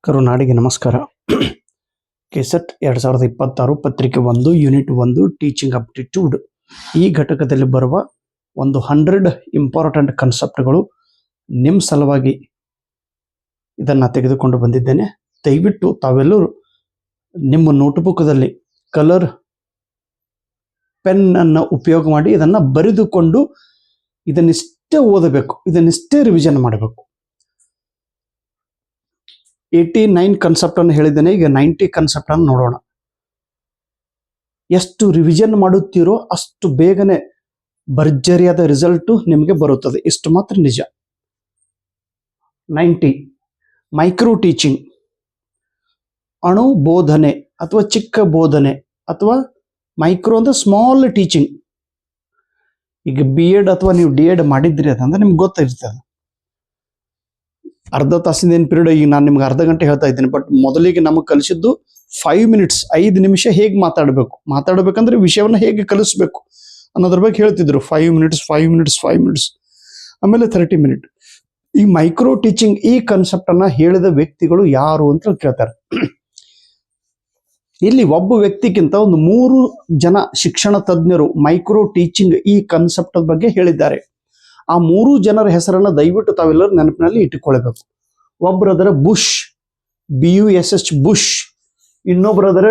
ಕರುನಾಡಿಗೆ ನಮಸ್ಕಾರ. ಕೆಸೆಟ್ 2026 ಪತ್ರಿಕೆ 1 unit 1 teaching aptitude ಈ ಘಟಕದಲ್ಲಿ ಬರುವ ಒಂದು 100 ಇಂಪಾರ್ಟೆಂಟ್ ಕಾನ್ಸೆಪ್ಟ್ಗಳು ನಿಮ್ಮ ಸಲುವಾಗಿ ಇದನ್ನು ತೆಗೆದುಕೊಂಡು ಬಂದಿದ್ದೇನೆ. ದಯವಿಟ್ಟು ತಾವೆಲ್ಲರೂ ನಿಮ್ಮ ನೋಟ್ಬುಕ್ದಲ್ಲಿ ಕಲರ್ ಪೆನ್ ಅನ್ನು ಉಪಯೋಗ ಮಾಡಿ ಇದನ್ನು ಬರೆದುಕೊಂಡು ಇದನ್ನಿಷ್ಟೇ ಓದಬೇಕು, ಇದನ್ನಿಷ್ಟೇ ರಿವಿಷನ್ ಮಾಡಬೇಕು. 89 ಕಾನ್ಸೆಪ್ಟ್ ಅನ್ನು ಹೇಳಿದ್ದೇನೆ, ಈಗ 90 ಕಾನ್ಸೆಪ್ಟ್ ಅನ್ನು ನೋಡೋಣ. ಎಷ್ಟು ರಿವಿಷನ್ ಮಾಡುತ್ತೀರೋ ಅಷ್ಟು ಬೇಗನೆ ಭರ್ಜರಿಯಾದ ರಿಸಲ್ಟು ನಿಮಗೆ ಬರುತ್ತದೆ, ಇಷ್ಟು ಮಾತ್ರ ನಿಜ. 90 ಮೈಕ್ರೋ ಟೀಚಿಂಗ್, ಅಣು ಬೋಧನೆ ಅಥವಾ ಚಿಕ್ಕ ಬೋಧನೆ ಅಥವಾ ಮೈಕ್ರೋ ಅಂದ್ರೆ ಸ್ಮಾಲ್ ಟೀಚಿಂಗ್. ಈಗ BEd ಅಥವಾ ನೀವು DEd ಮಾಡಿದ್ರಿ ಅಂತಂದ್ರೆ ನಿಮ್ಗೆ ಗೊತ್ತಿರ್ತದೆ. ಅರ್ಧ ತಾಸಿನ ಏನು ಪೀರಿಯಡ್, ಈಗ ನಾನು ನಿಮ್ಗೆ ಅರ್ಧ ಗಂಟೆ ಹೇಳ್ತಾ ಇದ್ದೀನಿ, ಬಟ್ ಮೊದಲಿಗೆ ನಮಗೆ ಕಲಿಸಿದ್ದು 5 ಮಿನಿಟ್ಸ್ 5 ನಿಮಿಷ ಹೇಗೆ ಮಾತಾಡಬೇಕಂದ್ರೆ ವಿಷಯವನ್ನು ಹೇಗೆ ಕಲಿಸ್ಬೇಕು ಅನ್ನೋದ್ರ ಬಗ್ಗೆ ಹೇಳ್ತಿದ್ರು. 5 ಮಿನಿಟ್ಸ್, ಆಮೇಲೆ 30 ಮಿನಿಟ್. ಈ ಮೈಕ್ರೋ ಟೀಚಿಂಗ್ ಈ ಕಾನ್ಸೆಪ್ಟ್ ಅನ್ನ ಹೇಳಿದ ವ್ಯಕ್ತಿಗಳು ಯಾರು ಅಂತ ಕೇಳ್ತಾರೆ. ಇಲ್ಲಿ ಒಬ್ಬ ವ್ಯಕ್ತಿಗಿಂತ ಒಂದು 3 ಜನ ಶಿಕ್ಷಣ ತಜ್ಞರು ಮೈಕ್ರೋ ಟೀಚಿಂಗ್ ಈ ಕಾನ್ಸೆಪ್ಟ್ ಬಗ್ಗೆ ಹೇಳಿದ್ದಾರೆ. ಆ 3 ಜನರ ಹೆಸರನ್ನು ದಯವಿಟ್ಟು ತಾವೆಲ್ಲರೂ ನೆನಪಿನಲ್ಲಿ ಇಟ್ಟುಕೊಳ್ಳಬೇಕು. ಒಬ್ಬರದರ ಬುಷ್, BUSH ಬುಷ್, ಇನ್ನೊಬ್ಬರದರ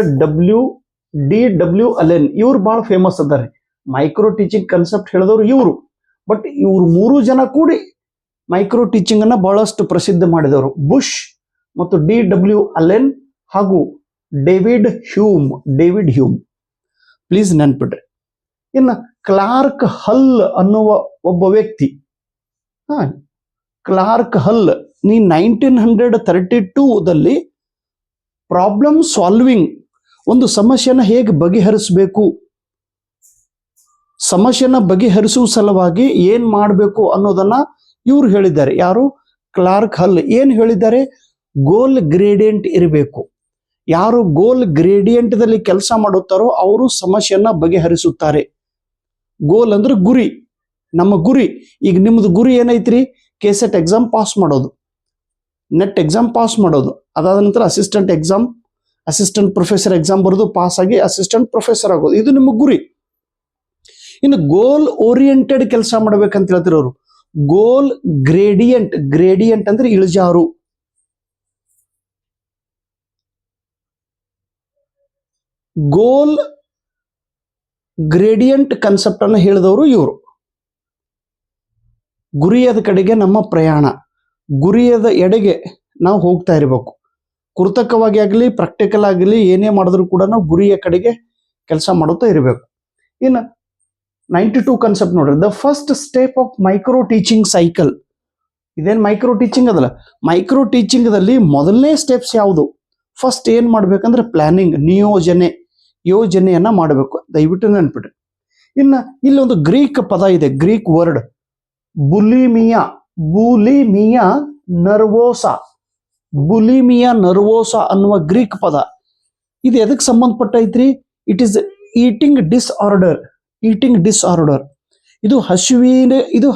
DW ಅಲೆನ್. ಇವ್ರು ಬಹಳ ಫೇಮಸ್ ಅದಾರೆ, ಮೈಕ್ರೋ ಟೀಚಿಂಗ್ ಕಾನ್ಸೆಪ್ಟ್ ಹೇಳಿದವರು ಇವರು. ಬಟ್ ಇವ್ರು 3 ಜನ ಕೂಡಿ ಮೈಕ್ರೋ ಟೀಚಿಂಗ್ ಅನ್ನ ಬಹಳಷ್ಟು ಪ್ರಸಿದ್ಧ ಮಾಡಿದವರು. ಬುಷ್ ಮತ್ತು DW ಅಲೆನ್ ಹಾಗೂ ಡೇವಿಡ್ ಹ್ಯೂಮ್. ಪ್ಲೀಸ್ ನೆನ್ಪಿಡ್ರಿ. ಇನ್ನು ಕ್ಲಾರ್ಕ್ ಹಲ್ ಅನ್ನುವ ಒಬ್ಬ ವ್ಯಕ್ತಿ, ಕ್ಲಾರ್ಕ್ ಹಲ್, 1932ದಲ್ಲಿ ಪ್ರಾಬ್ಲಮ್ ಸಾಲ್ವಿಂಗ್, ಒಂದು ಸಮಸ್ಯೆನ ಹೇಗೆ ಬಗೆಹರಿಸಬೇಕು, ಸಮಸ್ಯೆನ ಬಗೆಹರಿಸುವ ಸಲುವಾಗಿ ಏನ್ ಮಾಡಬೇಕು ಅನ್ನೋದನ್ನ ಇವ್ರು ಹೇಳಿದ್ದಾರೆ. ಯಾರು? ಕ್ಲಾರ್ಕ್ ಹಲ್. ಏನ್ ಹೇಳಿದ್ದಾರೆ? ಗೋಲ್ ಗ್ರೇಡಿಯಂಟ್ ಇರಬೇಕು. ಯಾರು ಗೋಲ್ ಗ್ರೇಡಿಯಂಟ್ ದಲ್ಲಿ ಕೆಲಸ ಮಾಡುತ್ತಾರೋ ಅವರು ಸಮಸ್ಯೆಯನ್ನ ಬಗೆಹರಿಸುತ್ತಾರೆ. ಗೋಲ್ ಅಂದ್ರೆ ಗುರಿ, ನಮ್ಮ ಗುರಿ. ಈಗ ನಿಮ್ದು ಗುರಿ ಏನೈತ್ರಿ? ಕೆಸೆಟ್ ಎಕ್ಸಾಮ್ ಪಾಸ್ ಮಾಡೋದು, ನೆಟ್ ಎಕ್ಸಾಮ್ ಪಾಸ್ ಮಾಡೋದು, ಅದಾದ ನಂತರ ಅಸಿಸ್ಟೆಂಟ್ ಪ್ರೊಫೆಸರ್ ಎಕ್ಸಾಮ್ ಬರೆದು ಪಾಸ್ ಆಗಿ ಅಸಿಸ್ಟೆಂಟ್ ಪ್ರೊಫೆಸರ್ ಆಗೋದು, ಇದು ನಿಮ್ಮ ಗುರಿ. ಇನ್ನು ಗೋಲ್ ಓರಿಯೆಂಟೆಡ್ ಕೆಲಸ ಮಾಡ್ಬೇಕಂತ ಹೇಳ್ತಿರೋರು. ಗೋಲ್ ಗ್ರೇಡಿಯಂಟ್ ಅಂದ್ರೆ ಇಳಿಜಾರು. ಗೋಲ್ ಗ್ರೇಡಿಯಂಟ್ ಕಾನ್ಸೆಪ್ಟ್ ಅನ್ನು ಹೇಳಿದವರು ಇವರು. ಗುರಿಯದ ಕಡೆಗೆ ನಮ್ಮ ಪ್ರಯಾಣ, ಗುರಿಯದ ಎಡೆಗೆ ನಾವು ಹೋಗ್ತಾ ಇರಬೇಕು. ಕೃತಕವಾಗಿ ಆಗಲಿ ಪ್ರಾಕ್ಟಿಕಲ್ ಆಗಲಿ ಏನೇ ಮಾಡಿದ್ರು ಕೂಡ ನಾವು ಗುರಿಯ ಕಡೆಗೆ ಕೆಲಸ ಮಾಡುತ್ತಾ ಇರಬೇಕು. ಇನ್ನು 92 ಕಾನ್ಸೆಪ್ಟ್ ನೋಡ್ರಿ. The first step of micro teaching cycle. ಇದೇನು ಮೈಕ್ರೋ ಟೀಚಿಂಗ್ ಅದಲ್ಲ, ಮೈಕ್ರೋ ಟೀಚಿಂಗ್ ದಲ್ಲಿ ಮೊದಲನೇ ಸ್ಟೆಪ್ಸ್ ಯಾವುದು? ಫಸ್ಟ್ ಏನ್ ಮಾಡ್ಬೇಕಂದ್ರೆ ಪ್ಲಾನಿಂಗ್, ಯೋಜನೆಯನ್ನ ಮಾಡಬೇಕು. ದಯವಿಟ್ಟು ನೆನ್ಪಿಡ್ರಿ. ಇನ್ನು ಇಲ್ಲೊಂದು ಗ್ರೀಕ್ ಪದ ಇದೆ, ಗ್ರೀಕ್ ವರ್ಡ್ ಬುಲಿಮಿಯಾ ನರ್ವೋಸಾ ಅನ್ನುವ ಗ್ರೀಕ್ ಪದ. ಇದು ಎದಕ್ಕೆ ಸಂಬಂಧಪಟ್ಟೈತ್ರಿ? It is eating disorder. ಇದು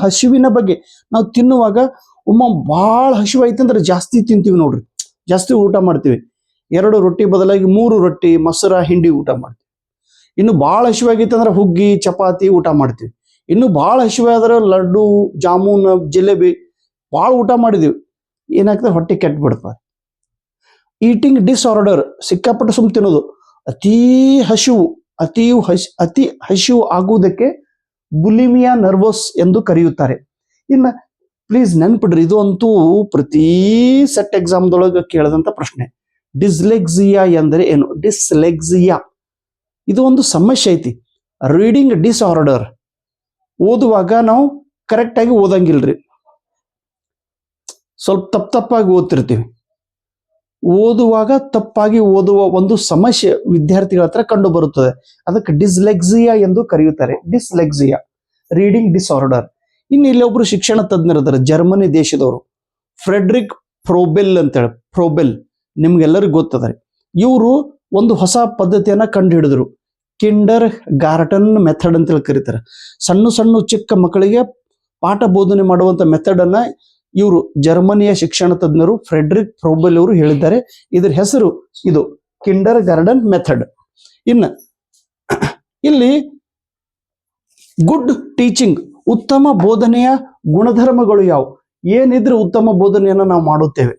ಹಸಿವಿನ ಬಗ್ಗೆ. ನಾವು ತಿನ್ನುವಾಗ ಭಾಳ ಹಸಿವು ಐತಂದ್ರೆ ಜಾಸ್ತಿ ತಿಂತೀವಿ ನೋಡ್ರಿ, ಜಾಸ್ತಿ ಊಟ ಮಾಡ್ತೀವಿ. 2 ರೊಟ್ಟಿ ಬದಲಾಗಿ 3 ರೊಟ್ಟಿ, ಮೊಸರ, ಹಿಂಡಿ ಊಟ ಮಾಡ್ತೀವಿ. ಇನ್ನು ಭಾಳ ಹಸಿವಾಗಿತ್ತು ಅಂದ್ರೆ ಹುಗ್ಗಿ, ಚಪಾತಿ ಊಟ ಮಾಡ್ತೀವಿ. ಇನ್ನು ಭಾಳ ಹಸಿವಾದ್ರೆ ಲಡ್ಡು, ಜಾಮೂನ್, ಜಿಲೇಬಿ ಭಾಳ ಊಟ ಮಾಡಿದೀವಿ. ಏನಾಗ್ತದೆ? ಹೊಟ್ಟೆ ಕೆಟ್ಟು ಬಿಡ್ತದೆ. ಈಟಿಂಗ್ ಡಿಸ್ಆರ್ಡರ್, ಸಿಕ್ಕಾಪಟ್ಟೆ ಸುಮ್ ತಿನ್ನೋದು. ಅತಿ ಹಸಿವು ಆಗುವುದಕ್ಕೆ ಬುಲಿಮಿಯಾ ನರ್ವಸ್ ಎಂದು ಕರೆಯುತ್ತಾರೆ. ಇನ್ನು ಪ್ಲೀಸ್ ನೆನ್ಪಿಡ್ರಿ, ಇದು ಅಂತೂ ಪ್ರತಿ ಸೆಟ್ ಎಕ್ಸಾಮ್ದೊಳಗೆ ಕೇಳದಂತ ಪ್ರಶ್ನೆ. ಡಿಸ್ಲೆಕ್ಸಿಯಾ ಎಂದರೆ ಏನು? ಡಿಸ್ಲೆಕ್ಸಿಯಾ ಇದು ಒಂದು ಸಮಸ್ಯೆ ಐತಿ. ರೀಡಿಂಗ್ ಡಿಸ್ಆರ್ಡರ್, ಓದುವಾಗ ನಾವು ಕರೆಕ್ಟ್ ಆಗಿ ಓದಂಗಿಲ್ರಿ, ಸ್ವಲ್ಪ ತಪ್ಪಾಗಿ ಓದ್ತಿರ್ತೀವಿ. ಓದುವಾಗ ತಪ್ಪಾಗಿ ಓದುವ ಒಂದು ಸಮಸ್ಯೆ ವಿದ್ಯಾರ್ಥಿಗಳ ಹತ್ರ ಕಂಡು ಬರುತ್ತದೆ. ಅದಕ್ಕೆ ಡಿಸ್ಲೆಕ್ಸಿಯಾ ಎಂದು ಕರೆಯುತ್ತಾರೆ. Dyslexia, reading disorder. ಇನ್ನು ಇಲ್ಲಿ ಒಬ್ರು ಶಿಕ್ಷಣ ತಜ್ಞರಿದ್ದಾರೆ, ಜರ್ಮನಿ ದೇಶದವರು, ಫ್ರೆಡ್ರಿಕ್ ಫ್ರೋಬೆಲ್ ನಿಮ್ಗೆಲ್ಲರಿಗೂ ಗೊತ್ತದ. ಇವರು ಒಂದು ಹೊಸ ಪದ್ಧತಿಯನ್ನ ಕಂಡು ಹಿಡಿದ್ರು, ಕಿಂಡರ್ ಗಾರ್ಟನ್ ಮೆಥಡ್ ಅಂತೇಳಿ ಕರೀತಾರೆ. ಸಣ್ಣ ಚಿಕ್ಕ ಮಕ್ಕಳಿಗೆ ಪಾಠ ಬೋಧನೆ ಮಾಡುವಂತ ಮೆಥಡ್ ಅನ್ನ ಇವರು ಜರ್ಮನಿಯ ಶಿಕ್ಷಣ ತಜ್ಞರು ಫ್ರೆಡ್ರಿಕ್ ಫ್ರೋಬೆಲ್ ಅವರು ಹೇಳಿದ್ದಾರೆ. ಇದರ ಹೆಸರು ಇದು ಕಿಂಡರ್ ಗಾರ್ಡನ್ ಮೆಥಡ್. ಇನ್ನು ಇಲ್ಲಿ ಗುಡ್ ಟೀಚಿಂಗ್, ಉತ್ತಮ ಬೋಧನೆಯ ಗುಣಧರ್ಮಗಳು ಯಾವುವು, ಏನಿದ್ರೆ ಉತ್ತಮ ಬೋಧನೆಯನ್ನು ನಾವು ಮಾಡುತ್ತೇವೆ.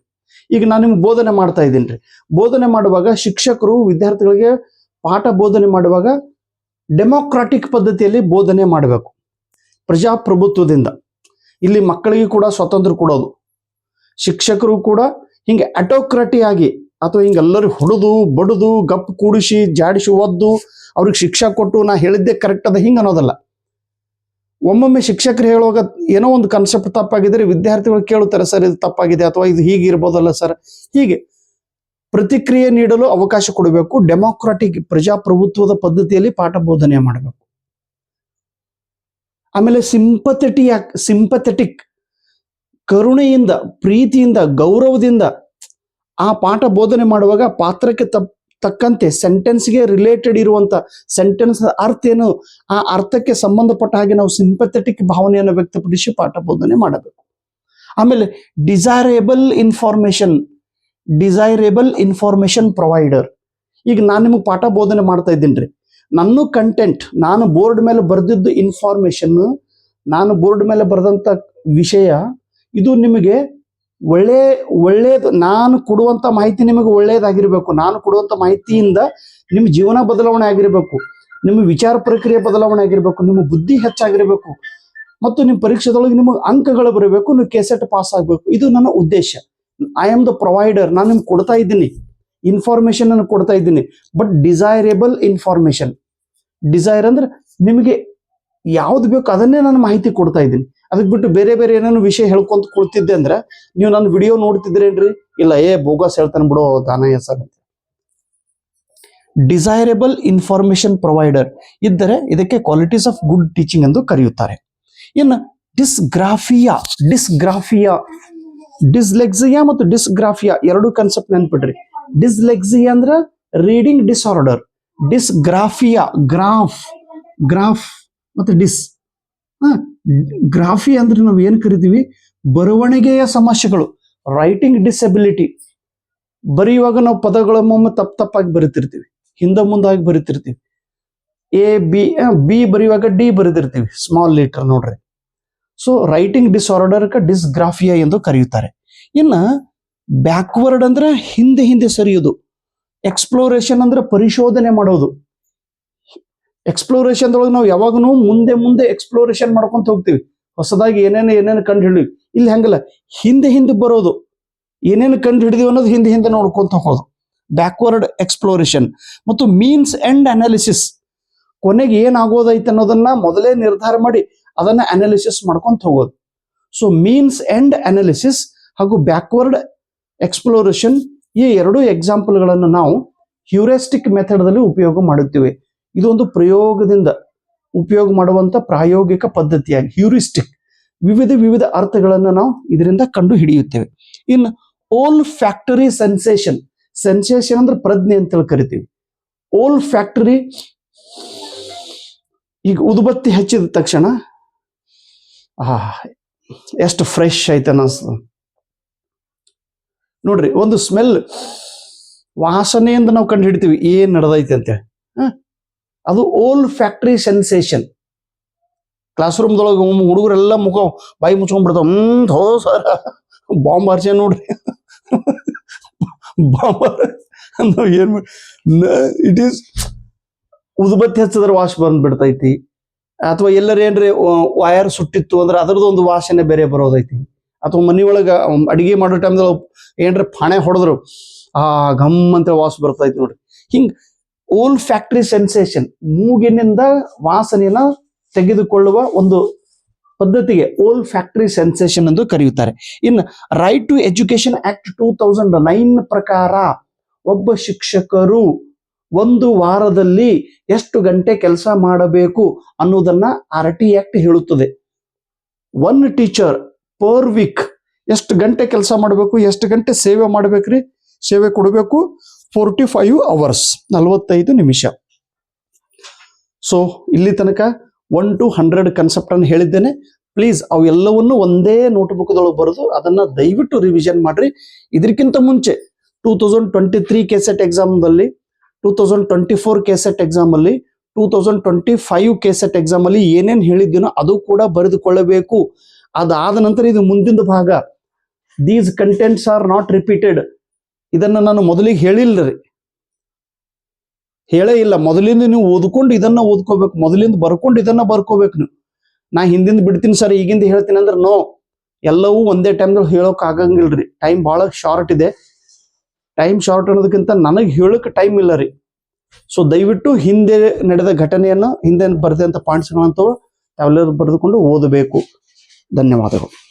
ಈಗ ನಾನು ನಿಮ್ಗೆ ಬೋಧನೆ ಮಾಡ್ತಾ ಇದ್ದೀನಿ ರೀ. ಬೋಧನೆ ಮಾಡುವಾಗ ಶಿಕ್ಷಕರು ವಿದ್ಯಾರ್ಥಿಗಳಿಗೆ ಪಾಠ ಬೋಧನೆ ಮಾಡುವಾಗ ಡೆಮೋಕ್ರಾಟಿಕ್ ಪದ್ಧತಿಯಲ್ಲಿ ಬೋಧನೆ ಮಾಡಬೇಕು, ಪ್ರಜಾಪ್ರಭುತ್ವದಿಂದ. ಇಲ್ಲಿ ಮಕ್ಕಳಿಗೆ ಕೂಡ ಸ್ವಾತಂತ್ರ್ಯ ಕೊಡೋದು, ಶಿಕ್ಷಕರು ಕೂಡ ಹಿಂಗೆ ಅಟೋಕ್ರಾಟಿ ಆಗಿ ಅಥವಾ ಹಿಂಗೆಲ್ಲರೂ ಹೊಡೆದು ಬಡಿದು ಗಪ್ ಕೂಡಿಸಿ ಜಾಡಿಸಿ ಒದ್ದು ಅವ್ರಿಗೆ ಶಿಕ್ಷಾ ಕೊಟ್ಟು ನಾ ಹೇಳಿದ್ದೆ ಕರೆಕ್ಟ್ ಅದ ಹಿಂಗೆ ಅನ್ನೋದಲ್ಲ. ಒಮ್ಮೊಮ್ಮೆ ಶಿಕ್ಷಕರು ಹೇಳುವಾಗ ಏನೋ ಒಂದು ಕಾನ್ಸೆಪ್ಟ್ ತಪ್ಪಾಗಿದ್ರೆ ವಿದ್ಯಾರ್ಥಿಗಳು ಕೇಳುತ್ತಾರೆ, ಸರ್ ಇದು ತಪ್ಪಾಗಿದೆ ಅಥವಾ ಇದು ಹೀಗಿರ್ಬೋದಲ್ಲ ಸರ್. ಹೀಗೆ ಪ್ರತಿಕ್ರಿಯೆ ನೀಡಲು ಅವಕಾಶ ಕೊಡಬೇಕು. ಡೆಮೋಕ್ರಾಟಿಕ್ ಪ್ರಜಾಪ್ರಭುತ್ವದ ಪದ್ಧತಿಯಲ್ಲಿ ಪಾಠ ಬೋಧನೆ ಮಾಡಬೇಕು. ಆಮೇಲೆ ಸಿಂಪಥೆಟಿಕ್ ಕರುಣೆಯಿಂದ, ಪ್ರೀತಿಯಿಂದ, ಗೌರವದಿಂದ ಆ ಪಾಠ ಬೋಧನೆ ಮಾಡುವಾಗ ಪಾತ್ರಕ್ಕೆ ತಕ್ಕಂತೆ ಸೆಂಟೆನ್ಸ್ಗೆ ರಿಲೇಟೆಡ್ ಇರುವಂತ ಸೆಂಟೆನ್ಸ್ ಅರ್ಥ ಏನು, ಆ ಅರ್ಥಕ್ಕೆ ಸಂಬಂಧಪಟ್ಟ ಹಾಗೆ ನಾವು ಸಿಂಪಥೆಟಿಕ್ ಭಾವನೆಯನ್ನು ವ್ಯಕ್ತಪಡಿಸಿ ಪಾಠ ಬೋಧನೆ ಮಾಡಬೇಕು. ಆಮೇಲೆ ಡಿಸೈರೇಬಲ್ ಇನ್ಫಾರ್ಮೇಶನ್ ಪ್ರೊವೈಡರ್. ಈಗ ನಾನು ನಿಮಗೆ ಪಾಠ ಬೋಧನೆ ಮಾಡ್ತಾ ಇದ್ದೀನಿ ರೀ, ನನ್ನ ಕಂಟೆಂಟ್, ನಾನು ಬೋರ್ಡ್ ಮೇಲೆ ಬರೆದಿದ್ದು ಇನ್ಫಾರ್ಮೇಶನ್, ನಾನು ಬೋರ್ಡ್ ಮೇಲೆ ಬರೆದಂತ ವಿಷಯ ಇದು ನಿಮಗೆ ಒಳ್ಳೆಯದು. ನಾನು ಕೊಡುವಂತ ಮಾಹಿತಿ ನಿಮಗೆ ಒಳ್ಳೆಯದಾಗಿರ್ಬೇಕು. ನಾನು ಕೊಡುವಂತ ಮಾಹಿತಿಯಿಂದ ನಿಮ್ಮ ಜೀವನ ಬದಲಾವಣೆ ಆಗಿರ್ಬೇಕು, ನಿಮ್ಮ ವಿಚಾರ ಪ್ರಕ್ರಿಯೆ ಬದಲಾವಣೆ ಆಗಿರ್ಬೇಕು, ನಿಮ್ಮ ಬುದ್ಧಿ ಹೆಚ್ಚಾಗಿರ್ಬೇಕು, ಮತ್ತು ನಿಮ್ಮ ಪರೀಕ್ಷೆದೊಳಗೆ ನಿಮಗೆ ಅಂಕಗಳು ಬರಬೇಕು, ನೀವು ಕೆಸೆಟ್ ಪಾಸ್ ಆಗಬೇಕು. ಇದು ನನ್ನ ಉದ್ದೇಶ. I am the provider. ನಾನು ನಿಮ್ಗೆ ಕೊಡ್ತಾ ಇದ್ದೀನಿ ಇನ್ಫಾರ್ಮೇಶನ್ ಅನ್ನು ಕೊಡ್ತಾ ಇದ್ದೀನಿ, ಬಟ್ ಡಿಸೈರೇಬಲ್ ಇನ್ಫಾರ್ಮೇಶನ್. ಡಿಸೈರ್ ಅಂದ್ರೆ ನಿಮಗೆ ಯಾವ್ದು ಬೇಕು ಅದನ್ನೇ ನಾನು ಮಾಹಿತಿ ಕೊಡ್ತಾ ಇದ್ದೀನಿ. ಅದಕ್ಕೆ ಬಿಟ್ಟು ಬೇರೆ ಬೇರೆ ಏನೇನು ವಿಷಯ ಹೇಳ್ಕೊಂತ ಕೊಡ್ತಿದ್ದೆ ಅಂದ್ರೆ ನೀವು ನನ್ನ ವಿಡಿಯೋ ನೋಡ್ತಿದ್ರೇನ್ರಿ, ಇಲ್ಲ ಬೋಗಸ್ ಹೇಳ್ತಾನೆ ಬಿಡೋ ದಾನಯ್ಯ ಸರ್ ಅಂತ. ಡಿಸೈರೇಬಲ್ ಇನ್ಫಾರ್ಮೇಶನ್ ಪ್ರೊವೈಡರ್ ಇದ್ದರೆ ಇದಕ್ಕೆ ಕ್ವಾಲಿಟೀಸ್ ಆಫ್ ಗುಡ್ ಟೀಚಿಂಗ್ ಎಂದು ಕರೆಯುತ್ತಾರೆ. ಇನ್ನು ಡಿಸ್ಲೆಕ್ಸಿಯಾ ಮತ್ತು ಡಿಸ್ಗ್ರಾಫಿಯಾ ಎರಡು ಕಾನ್ಸೆಪ್ಟ್ ನೆನ್ಪಿಡ್ರಿ. ಡಿಸ್ಲೆಕ್ಸಿಯಾ ಅಂದ್ರೆ ರೀಡಿಂಗ್ ಡಿಸಾರ್ಡರ್, ಡಿಸ್ಗ್ರಾಫಿಯಾ ಗ್ರಾಫ್ ಮತ್ತು ಗ್ರಾಫಿ ಅಂದ್ರೆ ನಾವು ಏನ್ ಕರಿತೀವಿ, ಬರವಣಿಗೆಯ ಸಮಸ್ಯೆಗಳು, ರೈಟಿಂಗ್ ಡಿಸೆಬಿಲಿಟಿ. ಬರೆಯುವಾಗ ನಾವು ಪದಗಳೊಮ್ಮೊಮ್ಮೆ ತಪ್ಪಾಗಿ ಬರಿತಿರ್ತೀವಿ, ಹಿಂದೆ ಮುಂದಾಗಿ ಬರಿತಿರ್ತೀವಿ. ಬಿ ಬರೆಯುವಾಗ ಡಿ ಬರೆದಿರ್ತೀವಿ, ಸ್ಮಾಲ್ ಲೆಟರ್ ನೋಡ್ರಿ. ಸೊ ರೈಟಿಂಗ್ ಡಿಸಾರ್ಡರ್ ಡಿಸ್ಗ್ರಾಫಿಯಾ ಎಂದು ಕರೆಯುತ್ತಾರೆ. ಇನ್ನ ಬ್ಯಾಕ್ವರ್ಡ್ ಅಂದ್ರೆ ಹಿಂದೆ ಸರಿಯೋದು. ಎಕ್ಸ್ಪ್ಲೋರೇಷನ್ ಅಂದ್ರೆ ಪರಿಶೋಧನೆ ಮಾಡೋದು. ಎಕ್ಸ್ಪ್ಲೋರೇಷನ್ ಒಳಗೆ ನಾವು ಯಾವಾಗೂ ಮುಂದೆ ಎಕ್ಸ್ಪ್ಲೋರೇಷನ್ ಮಾಡ್ಕೊಂತ ಹೋಗ್ತೀವಿ, ಹೊಸದಾಗಿ ಏನೇನು ಕಂಡು ಹಿಡಿದ್ವಿ. ಇಲ್ಲಿ ಹಂಗಲ್ಲ, ಹಿಂದೆ ಬರೋದು, ಏನೇನು ಕಂಡು ಹಿಡಿದೀವಿ ಅನ್ನೋದು ಹಿಂದೆ ನೋಡ್ಕೊಂತ ಹೋಗೋದು, ಬ್ಯಾಕ್ವರ್ಡ್ ಎಕ್ಸ್ಪ್ಲೋರೇಷನ್. ಮತ್ತು ಮೀನ್ಸ್ ಅಂಡ್ ಅನಾಲಿಸಿಸ್, ಕೊನೆಗೆ ಏನಾಗೋದೈತೆ ಅನ್ನೋದನ್ನ ಮೊದಲೇ ನಿರ್ಧಾರ ಮಾಡಿ ಅದನ್ನ ಅನಾಲಿಸಿಸ್ ಮಾಡ್ಕೊಂತ ಹೋಗೋದು. ಸೊ ಮೀನ್ಸ್ ಅಂಡ್ ಅನಾಲಿಸಿಸ್ ಹಾಗೂ ಬ್ಯಾಕ್ವರ್ಡ್ ಎಕ್ಸ್ಪ್ಲೋರೇಷನ್, ಈ ಎರಡು ಎಕ್ಸಾಂಪಲ್ಗಳನ್ನು ನಾವು ಹ್ಯೂರಿಸ್ಟಿಕ್ ಮೆಥಡ್ದಲ್ಲಿ ಉಪಯೋಗ ಮಾಡುತ್ತೇವೆ. ಇದೊಂದು ಪ್ರಯೋಗದಿಂದ ಉಪಯೋಗ ಮಾಡುವಂತ ಪ್ರಾಯೋಗಿಕ ಪದ್ಧತಿಯಾಗಿ ಹ್ಯೂರಿಸ್ಟಿಕ್ ವಿವಿಧ ಅರ್ಥಗಳನ್ನು ನಾವು ಇದರಿಂದ ಕಂಡು ಹಿಡಿಯುತ್ತೇವೆ. ಇನ್ನು ಓಲ್ ಫ್ಯಾಕ್ಟರಿ ಸೆನ್ಸೇಷನ್ ಅಂದ್ರೆ ಪ್ರಜ್ಞೆ ಅಂತ ಕರಿತೀವಿ. ಓಲ್ ಫ್ಯಾಕ್ಟರಿ, ಈಗ ಉದುಬತ್ತಿ ಹಚ್ಚಿದ ತಕ್ಷಣ ಎಷ್ಟು ಫ್ರೆಶ್ ಐತೆ ಅನಿಸ್ತದ ನೋಡ್ರಿ. ಒಂದು ಸ್ಮೆಲ್, ವಾಸನೆಯಿಂದ ನಾವು ಕಂಡು ಹಿಡಿತೀವಿ ಏನ್ ನಡೆದೈತೆ ಅಂತೇಳಿ. ಅದು ಓಲ್ ಫ್ಯಾಕ್ಟರಿ ಸೆನ್ಸೇಷನ್. ಕ್ಲಾಸ್ ರೂಮ್ದೊಳಗೆ ಹುಡುಗರೆಲ್ಲ ಮುಖ ಬಾಯಿ ಮುಚ್ಕೊಂಡ್ಬಿಡ್ತಾವ. ಸರ್ ಬಾಂಬ್ ಹಾರ್ಸ ನೋಡ್ರಿ, ಬಾಂಬ್ ಏನ್ ಇಟ್ ಈಸ್ ಉದುಬತ್ತಿ ಹಚ್ಚಿದ್ರೆ ವಾಶ್ ಬಂದ್ಬಿಡ್ತೈತಿ. ಅಥವಾ ಎಲ್ಲರ ಏನ್ರಿ ವಯರ್ ಸುಟ್ಟಿತ್ತು ಅಂದ್ರೆ ಅದರದ್ದು ಒಂದು ವಾಸನೆ ಬೇರೆ ಬರೋದೈತಿ. ಅಥವಾ ಮನೆಯೊಳಗ ಅಡಿಗೆ ಮಾಡೋ ಟೈಮ್ದಾಗ ಏನ್ರಿ ಪಾಣೆ ಹೊಡೆದ್ರು ಘಮ್ ಅಂತ ವಾಸನೆ ಬರ್ತೈತಿ ನೋಡ್ರಿ. ಹಿಂಗ್ ಓಲ್ ಫ್ಯಾಕ್ಟರಿ ಸೆನ್ಸೇಷನ್, ಮೂಗಿನಿಂದ ವಾಸನೆಯನ್ನ ತೆಗೆದುಕೊಳ್ಳುವ ಒಂದು ಪದ್ಧತಿಗೆ ಓಲ್ ಫ್ಯಾಕ್ಟರಿ ಸೆನ್ಸೇಷನ್ ಎಂದು ಕರೆಯುತ್ತಾರೆ. ಇನ್ನು ರೈಟ್ ಟು ಎಜುಕೇಶನ್ ಆಕ್ಟ್ 2009 ಪ್ರಕಾರ ಒಬ್ಬ ಶಿಕ್ಷಕರು ಒಂದು ವಾರದಲ್ಲಿ ಎಷ್ಟು ಗಂಟೆ ಕೆಲಸ ಮಾಡಬೇಕು ಅನ್ನೋದನ್ನ RT ಆಕ್ಟ್ ಹೇಳುತ್ತದೆ. ಒನ್ ಟೀಚರ್ ಪರ್ ವೀಕ್ ಎಷ್ಟು ಗಂಟೆ ಕೆಲಸ ಮಾಡಬೇಕು, ಎಷ್ಟು ಗಂಟೆ ಸೇವೆ ಮಾಡ್ಬೇಕ್ರಿ, ಸೇವೆ ಕೊಡಬೇಕು, 45 hours 45 ನಿಮಿಷ. ಸೊ ಇಲ್ಲಿ ತನಕ 1 to 100 ಕಾನ್ಸೆಪ್ಟ್ ಅನ್ನು ಹೇಳಿದ್ದೇನೆ. ಪ್ಲೀಸ್ ಅವೆಲ್ಲವನ್ನು ಒಂದೇ ನೋಟ್ಬುಕ್ದೊಳಗೆ ಬರೆದು ಅದನ್ನ ದಯವಿಟ್ಟು ರಿವಿಷನ್ ಮಾಡ್ರಿ. ಇದಕ್ಕಿಂತ ಮುಂಚೆ 2023 ಕೆಸೆಟ್ ಎಕ್ಸಾಮ್ದಲ್ಲಿ, 2024 ಕೆಸೆಟ್ ಎಕ್ಸಾಮ್ ಅಲ್ಲಿ, 2025 ಕೆಸೆಟ್ ಎಕ್ಸಾಮ್ ಅಲ್ಲಿ ಏನೇನು ಹೇಳಿದ್ದೀನೋ ಅದು ಕೂಡ ಬರೆದುಕೊಳ್ಳಬೇಕು. ಅದಾದ ನಂತರ ಇದು ಮುಂದಿನ ಭಾಗ. These contents are not repeated. ಇದನ್ನ ನಾನು ಮೊದಲಿಗೆ ಹೇಳಿಲ್ಲರಿ, ಹೇಳೇ ಇಲ್ಲ. ಮೊದಲಿಂದ ನೀವು ಓದ್ಕೊಂಡು ಇದನ್ನ ಓದ್ಕೋಬೇಕು, ಮೊದಲಿಂದ ಬರ್ಕೊಂಡು ಇದನ್ನ ಬರ್ಕೋಬೇಕು. ನೀವು ನಾ ಹಿಂದಿಂದ ಬಿಡ್ತೀನಿ ಸರ್ ಈಗಿಂದ ಹೇಳ್ತೀನಿ ಅಂದ್ರೆ ನೋ, ಎಲ್ಲವೂ ಒಂದೇ ಟೈಮ್ದಲ್ಲಿ ಹೇಳೋಕೆ ಆಗಂಗಿಲ್ರಿ. ಟೈಮ್ ಬಹಳ ಶಾರ್ಟ್ ಇದೆ. ಟೈಮ್ ಶಾರ್ಟ್ ಅನ್ನೋದಕ್ಕಿಂತ ನನಗೆ ಹೇಳೋಕೆ ಟೈಮ್ ಇಲ್ಲ ರೀ. ಸೊ ದಯವಿಟ್ಟು ಹಿಂದೆ ನಡೆದ ಘಟನೆಯನ್ನು, ಹಿಂದೆ ಬರೆದಂತ ಪಾಯಿಂಟ್ಸ್ಗಳಂತೂ ತಾವೆಲ್ಲರೂ ಬರೆದುಕೊಂಡು ಓದಬೇಕು. ಧನ್ಯವಾದಗಳು.